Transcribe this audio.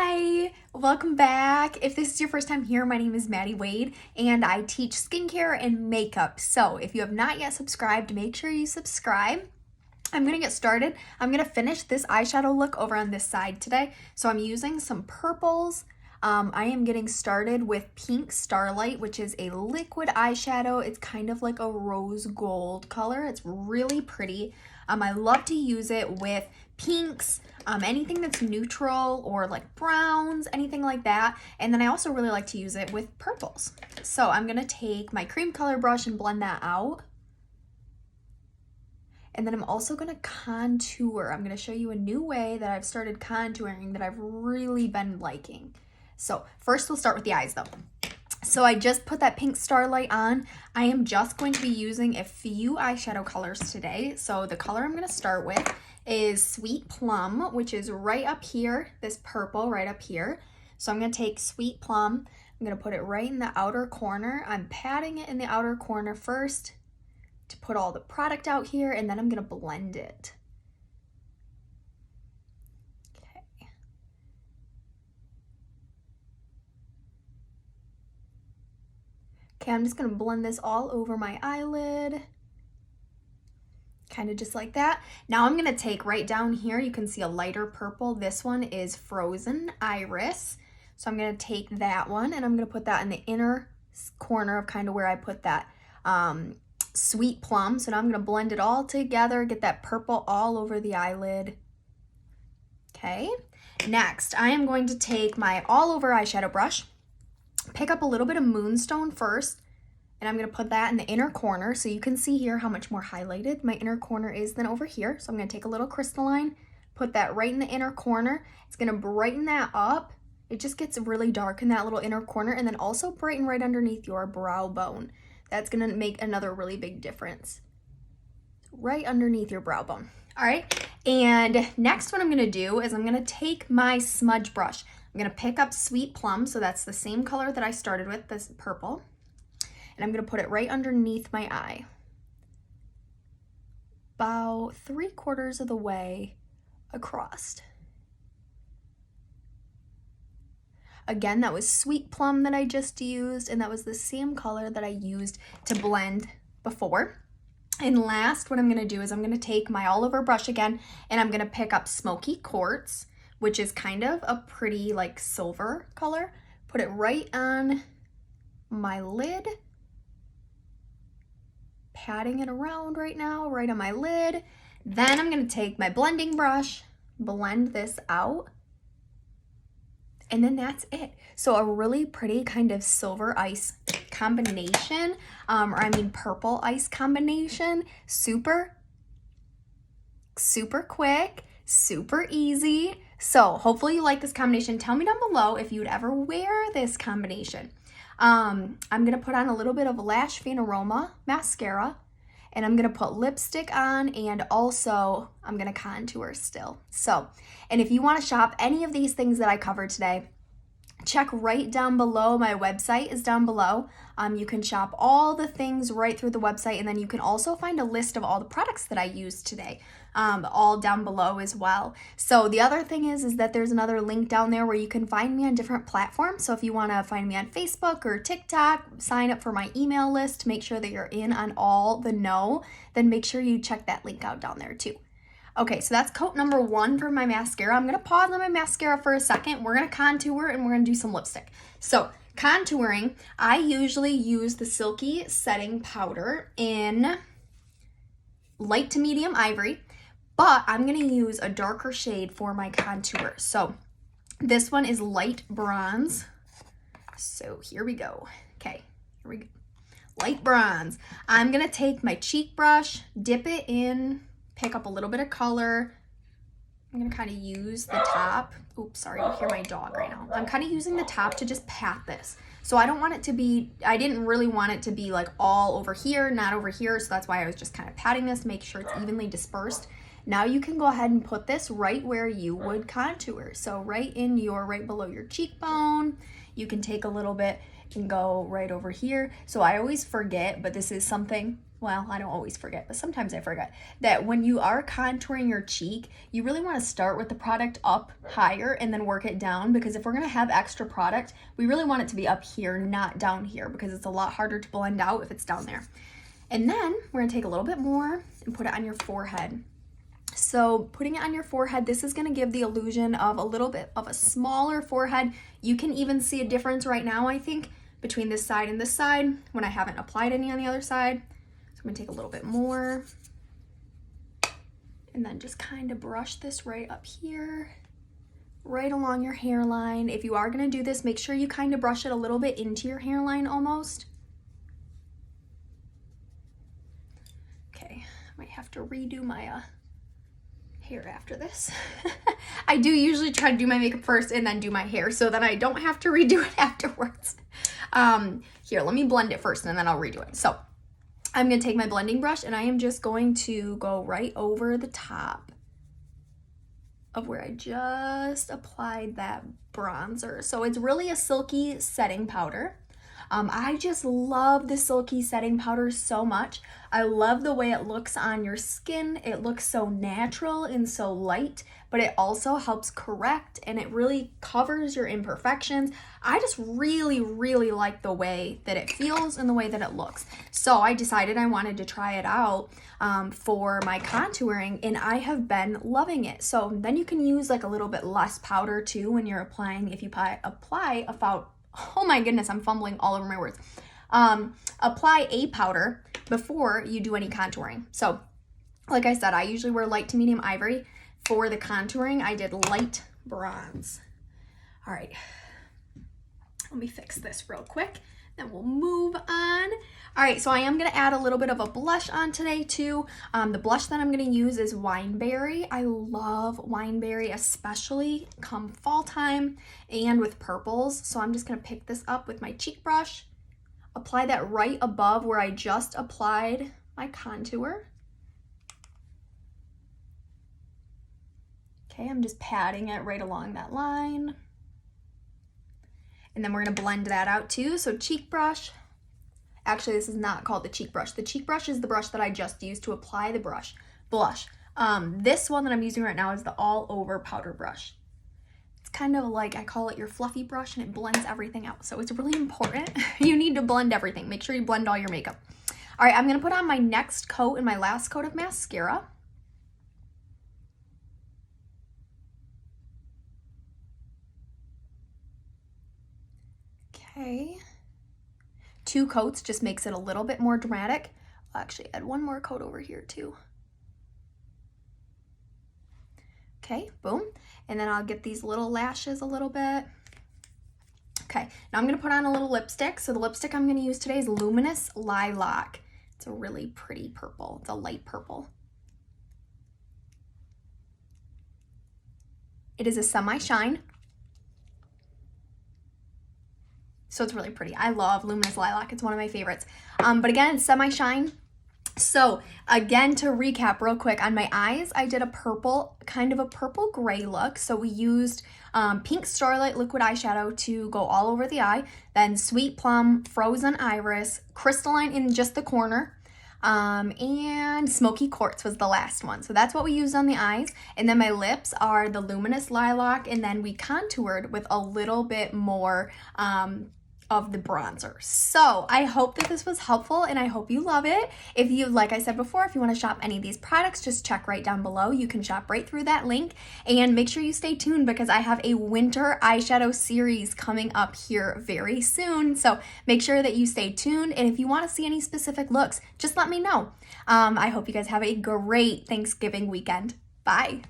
Hi, welcome back. If this is your first time here, my name is Maddie Wade and I teach skincare and makeup. So if you have not yet subscribed, make sure you subscribe. I'm gonna get started. I'm gonna finish this eyeshadow look over on this side today. So I'm using some purples. I am getting started with pink Starlight, which is a liquid eyeshadow. It's kind of like a rose gold color. It's really pretty. I love to use it with pinks, anything that's neutral or like browns, anything like that. And then I also really like to use it with purples. So I'm gonna take my cream color brush and blend that out. And then I'm also gonna contour. I'm gonna show you a new way that I've started contouring that I've really been liking. So first we'll start with the eyes though. So I just put that pink Starlight on. I am just going to be using a few eyeshadow colors today. So the color I'm gonna start with is Sweet Plum, which is right up here, this purple right up here. So I'm gonna take Sweet Plum, I'm gonna put it right in the outer corner. I'm patting it in the outer corner first to put all the product out here, and then I'm gonna blend it. Okay, I'm just gonna blend this all over my eyelid. Kind of just like that. Now I'm gonna take right down here, you can see a lighter purple. This one is Frozen Iris. So I'm gonna take that one and I'm gonna put that in the inner corner of kind of where I put that Sweet Plum. So now I'm gonna blend it all together, get that purple all over the eyelid. Okay, next I am going to take my all over eyeshadow brush, pick up a little bit of Moonstone first, and I'm gonna put that in the inner corner. So you can see here how much more highlighted my inner corner is than over here. So I'm gonna take a little Crystalline, put that right in the inner corner. It's gonna brighten that up. It just gets really dark in that little inner corner, and then also brighten right underneath your brow bone. That's gonna make another really big difference. Right underneath your brow bone. All right, and next what I'm gonna do is I'm gonna take my smudge brush. I'm gonna pick up Sweet Plum, so that's the same color that I started with, this purple. And I'm gonna put it right underneath my eye. About 3/4 of the way across. Again, that was Sweet Plum that I just used, and that was the same color that I used to blend before. And last, what I'm gonna do is I'm gonna take my all over brush again, and I'm gonna pick up Smoky Quartz, which is kind of a pretty like silver color. Put it right on my lid. Patting it around right now, right on my lid. Then I'm gonna take my blending brush, blend this out, and then that's it. So a really pretty kind of silver ice combination, purple ice combination. Super quick, super easy. So hopefully you like this combination. Tell me down below if you would ever wear this combination. I'm gonna put on a little bit of Lash Fanaroma mascara, and I'm gonna put lipstick on, and also I'm gonna contour still. So, and if you wanna shop any of these things that I covered today, check right down below. My website is down below. You can shop all the things right through the website, and then you can also find a list of all the products that I used today, all down below as well. So the other thing is that there's another link down there where you can find me on different platforms. So if you want to find me on Facebook or TikTok, sign up for my email list to make sure that you're in on all the know, then make sure you check that link out down there too. Okay, so that's coat number 1 for my mascara. I'm gonna pause on my mascara for a second. We're gonna contour and we're gonna do some lipstick. So contouring, I usually use the Silky setting powder in light to medium ivory, but I'm gonna use a darker shade for my contour. So this one is light bronze. So here we go. Okay, here we go. Light bronze. I'm gonna take my cheek brush, dip it in, pick up a little bit of color. I'm gonna kind of use the top. Oops, sorry, you hear my dog right now. I'm kind of using the top to just pat this. So I don't want it to be, I didn't really want it to be like all over here, not over here. So that's why I was just kind of patting this to make sure it's evenly dispersed. Now you can go ahead and put this right where you would contour. So right below your cheekbone. You can take a little bit and go right over here. So I always forget, but this is something well, I don't always forget, but sometimes I forget, that when you are contouring your cheek, you really want to start with the product up higher and then work it down, because if we're going to have extra product, we really want it to be up here, not down here, because it's a lot harder to blend out if it's down there. And then we're going to take a little bit more and put it on your forehead. So putting it on your forehead, this is going to give the illusion of a little bit of a smaller forehead. You can even see a difference right now, I think, between this side and this side when I haven't applied any on the other side. So I'm gonna take a little bit more and then just kind of brush this right up here, right along your hairline. If you are gonna do this, make sure you kind of brush it a little bit into your hairline almost. Okay, I might have to redo my hair after this. I do usually try to do my makeup first and then do my hair so that I don't have to redo it afterwards. Here, let me blend it first and then I'll redo it. So I'm going to take my blending brush and I am just going to go right over the top of where I just applied that bronzer. So it's really a Silky setting powder. I just love the Silky setting powder so much. I love the way it looks on your skin. It looks so natural and so light, but it also helps correct and it really covers your imperfections. I just really, really like the way that it feels and the way that it looks. So I decided I wanted to try it out for my contouring, and I have been loving it. So then you can use like a little bit less powder too when you're applying. If you apply about, oh my goodness, I'm fumbling all over my words. Apply a powder before you do any contouring. So like I said, I usually wear light to medium ivory. For the contouring, I did light bronze. All right, let me fix this real quick, then we'll move on. All right, so I am gonna add a little bit of a blush on today too. The blush that I'm gonna use is Wineberry. I love Wineberry, especially come fall time and with purples. So I'm just gonna pick this up with my cheek brush, apply that right above where I just applied my contour. Okay, I'm just patting it right along that line. And then we're gonna blend that out too. So cheek brush. Actually, this is not called the cheek brush. The cheek brush is the brush that I just used to apply the blush. This one that I'm using right now is the all over powder brush. It's kind of like, I call it your fluffy brush, and it blends everything out. So it's really important. You need to blend everything. Make sure you blend all your makeup. All right, I'm gonna put on my next coat and my last coat of mascara. Okay. 2 coats just makes it a little bit more dramatic. I'll actually add 1 more coat over here too. Okay, boom. And then I'll get these little lashes a little bit. Okay, now I'm gonna put on a little lipstick. So the lipstick I'm gonna use today is Luminous Lilac. It's a really pretty purple. It's a light purple. It is a semi-shine. So it's really pretty. I love Luminous Lilac. It's one of my favorites. But again, it's semi-shine. So again, to recap real quick, on my eyes, I did a purple, kind of a purple gray look. So we used pink Starlight liquid eyeshadow to go all over the eye, then Sweet Plum, Frozen Iris, Crystalline in just the corner, and Smoky Quartz was the last one. So that's what we used on the eyes. And then my lips are the Luminous Lilac, and then we contoured with a little bit more of the bronzer. So I hope that this was helpful and I hope you love it. If you, like I said before, if you want to shop any of these products, just check right down below. You can shop right through that link, and make sure you stay tuned because I have a winter eyeshadow series coming up here very soon. So make sure that you stay tuned, and if you want to see any specific looks, just let me know. I hope you guys have a great Thanksgiving weekend. Bye.